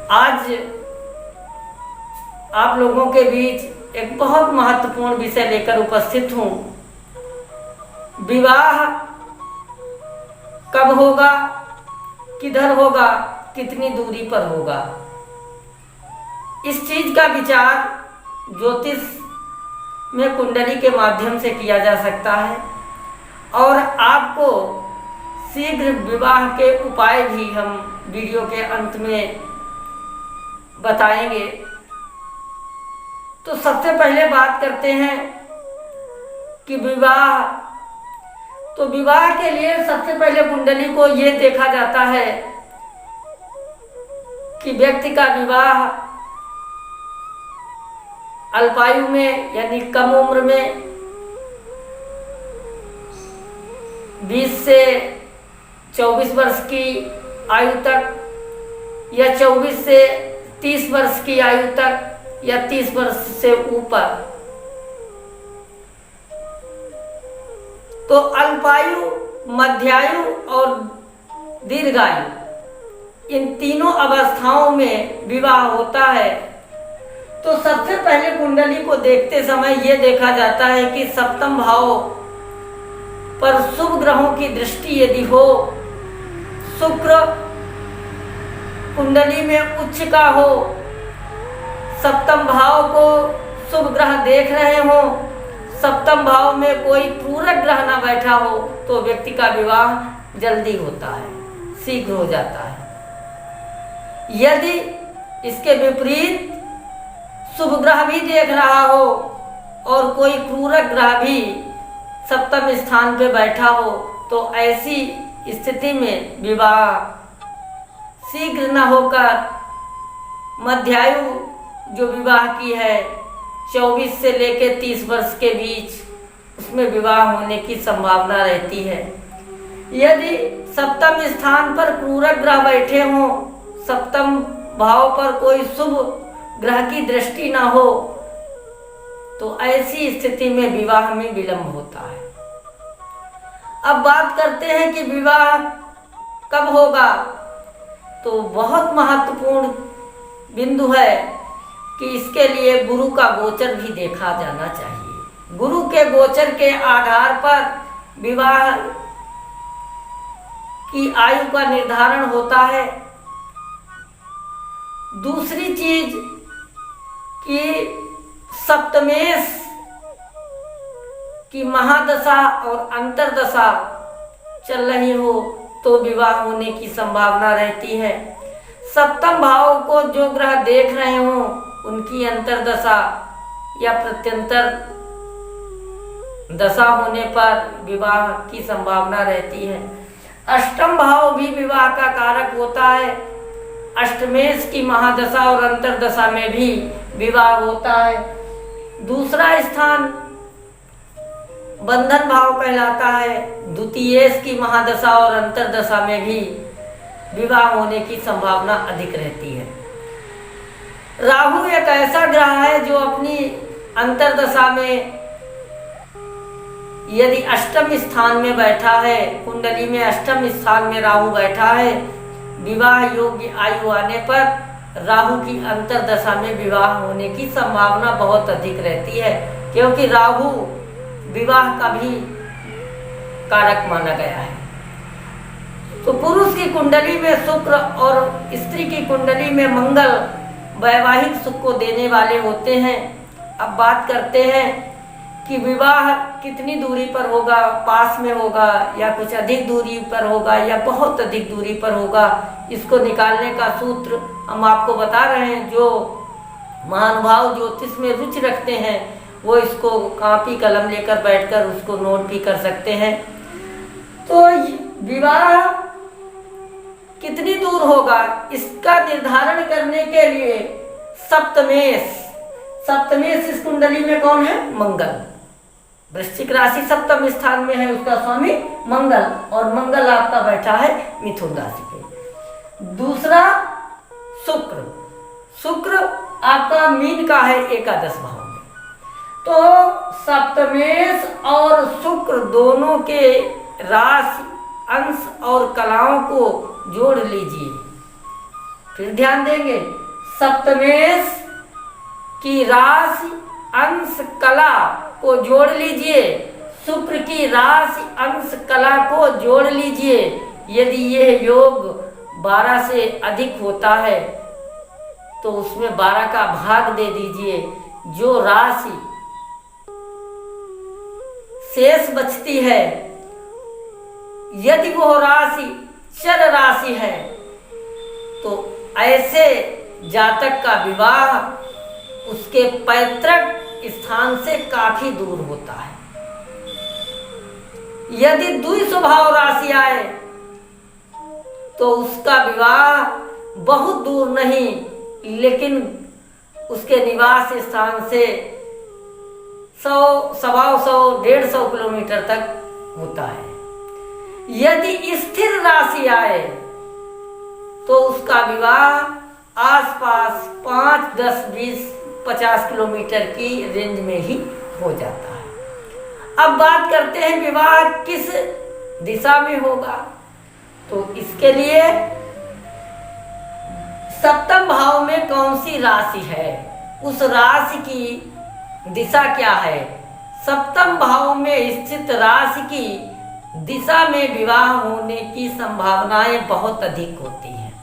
आज आप लोगों के बीच एक बहुत महत्वपूर्ण विषय लेकर उपस्थित हूँ। विवाह कब होगा, किधर होगा, कितनी दूरी पर होगा, इस चीज का विचार ज्योतिष में कुंडली के माध्यम से किया जा सकता है और आपको शीघ्र विवाह के उपाय भी हम वीडियो के अंत में बताएंगे। तो सबसे पहले बात करते हैं कि विवाह, तो विवाह के लिए सबसे पहले कुंडली को ये देखा जाता है कि व्यक्ति का विवाह अल्पायु में यानी कम उम्र में 20 से 24 वर्ष की आयु तक या 24 से 30 वर्ष की आयु तक या 30 वर्ष से ऊपर। तो अल्पायु, मध्यायु और दीर्घायु, इन तीनों अवस्थाओं में विवाह होता है। तो सबसे पहले कुंडली को देखते समय यह देखा जाता है कि सप्तम भाव पर शुभ ग्रहों की दृष्टि यदि हो, शुक्र कुंडली में उच्च का हो, सप्तम भाव को शुभ ग्रह देख रहे हो, सप्तम भाव में कोई पूरक ग्रह ना बैठा हो, तो व्यक्ति का विवाह जल्दी होता है, शीघ्र हो जाता है। यदि इसके विपरीत शुभ ग्रह भी देख रहा हो और कोई क्रूरक ग्रह भी सप्तम स्थान पे बैठा हो, तो ऐसी स्थिति में विवाह शीघ्र न होकर मध्यायु जो विवाह की है 24 से लेकर 30 वर्ष के बीच, उसमें विवाह होने की संभावना रहती है। यदि सप्तम स्थान पर क्रूरक ग्रह बैठे हों, सप्तम भाव पर कोई शुभ ग्रह की दृष्टि ना हो, तो ऐसी स्थिति में विवाह में विलंब होता है। अब बात करते हैं कि विवाह कब होगा। तो बहुत महत्वपूर्ण बिंदु है कि इसके लिए गुरु का गोचर भी देखा जाना चाहिए। गुरु के गोचर के आधार पर विवाह की आयु का निर्धारण होता है। दूसरी चीज कि सप्तमेश की महादशा और अंतरदशा चल रही हो तो विवाह होने की संभावना रहती है। सप्तम भाव को जो ग्रह देख रहे हो उनकी अंतरदशा या प्रत्यंतर दशा होने पर विवाह की संभावना रहती है। अष्टम भाव भी विवाह का कारक होता है। अष्टमेश की महादशा और अंतरदशा में भी विवाह होता है। दूसरा स्थान बंधन भाव कहलाता है। द्वितीयेश की महादशा और अंतरदशा में भी विवाह होने की संभावना अधिक रहती है। राहु एक ऐसा ग्रह है जो अपनी अंतरदशा में यदि अष्टम स्थान में बैठा है, कुंडली में अष्टम स्थान में राहु बैठा है, विवाह योग्य आयु आने पर राहु की अंतरदशा में विवाह होने की संभावना बहुत अधिक रहती है, क्योंकि राहु विवाह का भी कारक माना गया है। तो पुरुष की कुंडली में शुक्र और स्त्री की कुंडली में मंगल वैवाहिक सुख को देने वाले होते हैं। अब बात करते हैं कि विवाह कितनी दूरी पर होगा, पास में होगा या कुछ अधिक दूरी पर होगा या बहुत अधिक दूरी पर होगा। इसको निकालने का सूत्र हम आपको बता रहे हैं। जो महानुभाव ज्योतिष में रुचि रखते हैं वो इसको कॉपी कलम लेकर बैठकर उसको नोट भी कर सकते हैं। तो विवाह कितनी दूर होगा इसका निर्धारण करने के लिए सप्तमेश इस कुंडली में कौन है? मंगल। वृश्चिक राशि सप्तम स्थान में है, उसका स्वामी मंगल, और मंगल आपका बैठा है मिथुन राशि पे। दूसरा शुक्र आपका मीन का है एकादश भाव में। तो सप्तमेश और शुक्र दोनों के राशि, अंश और कलाओं को जोड़ लीजिए फिर ध्यान देंगे, सप्तमेश की राशि अंश कला को जोड़ लीजिए, शुक्र की राशि अंश कला को जोड़ लीजिए। यदि यह योग 12 से अधिक होता है तो उसमें 12 का भाग दे दीजिए। जो राशि शेष बचती है, यदि वह राशि चर राशि है, तो ऐसे जातक का विवाह उसके पैतृक स्थान से काफी दूर होता है। यदि द्वि स्वभाव राशि आए तो उसका विवाह बहुत दूर नहीं, लेकिन उसके निवास स्थान से 100, 125, 150 किलोमीटर तक होता है। यदि स्थिर राशि आए तो उसका विवाह आसपास 5, 10, 20, 50 किलोमीटर की रेंज में ही हो जाता है। अब बात करते हैं विवाह किस दिशा में होगा। तो इसके लिए सप्तम भाव में कौन सी राशि है, उस राशि की दिशा क्या है। सप्तम भाव में स्थित राशि की दिशा में विवाह होने की संभावनाएं बहुत अधिक होती हैं।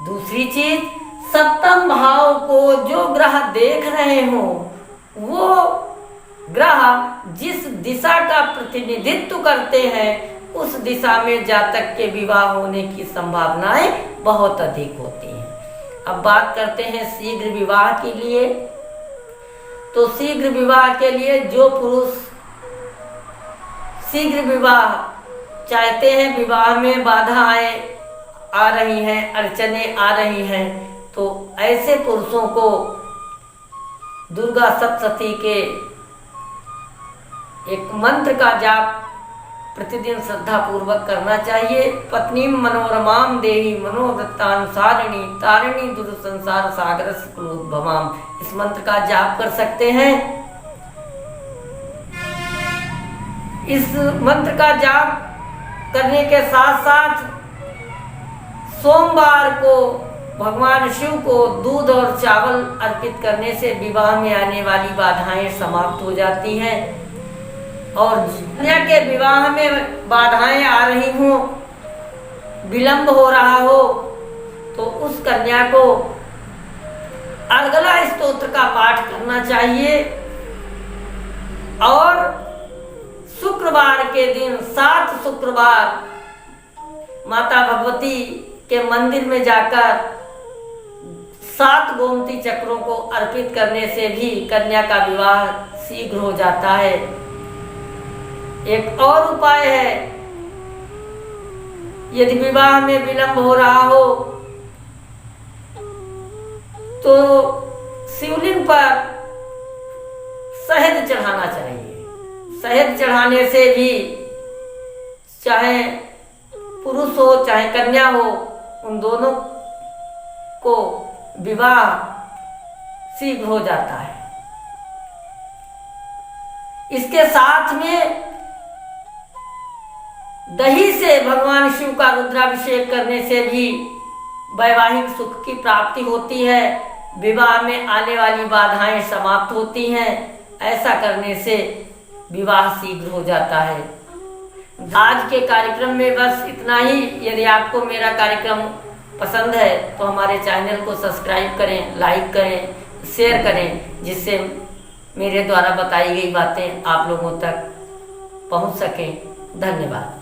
दूसरी चीज, सप्तम भाव को जो ग्रह देख रहे हो, वो ग्रह जिस दिशा का प्रतिनिधित्व करते हैं, उस दिशा में जातक के विवाह होने की संभावनाएं बहुत अधिक होती हैं। अब बात करते हैं शीघ्र विवाह के लिए। तो शीघ्र विवाह के लिए जो पुरुष शीघ्र विवाह चाहते हैं, विवाह में बाधाएं आ रही हैं, अड़चने आ रही हैं, तो ऐसे पुरुषों को दुर्गा सप्तशती के एक मंत्र का जाप प्रतिदिन श्रद्धा पूर्वक करना चाहिए। पत्नी मनोरमाम देही मनोवृत्तानुसारिणी तारिणी दुर संसार सागर भवाम, इस मंत्र का जाप कर सकते हैं। इस मंत्र का जाप करने के साथ साथ सोमवार को भगवान शिव को दूध और चावल अर्पित करने से विवाह में आने वाली बाधाएं समाप्त हो जाती हैं। और कन्या के विवाह में बाधाएं आ रही हों, विलंब हो रहा हो, तो उस कन्या को अर्गला स्तोत्र का पाठ करना चाहिए। और शुक्रवार के दिन 7 शुक्रवार माता भगवती के मंदिर में जाकर 7 गोमती चक्रों को अर्पित करने से भी कन्या का विवाह शीघ्र हो जाता है। एक और उपाय है, यदि विवाह में विलंब हो रहा हो तो शिवलिंग पर शहद चढ़ाना चाहिए। शहद चढ़ाने से भी चाहे पुरुष हो चाहे कन्या हो, उन दोनों को विवाह शीघ्र हो जाता है। इसके साथ में दही से भगवान शिव का रुद्राभिषेक करने से भी वैवाहिक सुख की प्राप्ति होती है, विवाह में आने वाली बाधाएं समाप्त होती हैं। ऐसा करने से विवाह शीघ्र हो जाता है। आज के कार्यक्रम में बस इतना ही। यदि आपको मेरा कार्यक्रम पसंद है तो हमारे चैनल को सब्सक्राइब करें, लाइक करें, शेयर करें, जिससे मेरे द्वारा बताई गई बातें आप लोगों तक पहुंच सकें। धन्यवाद।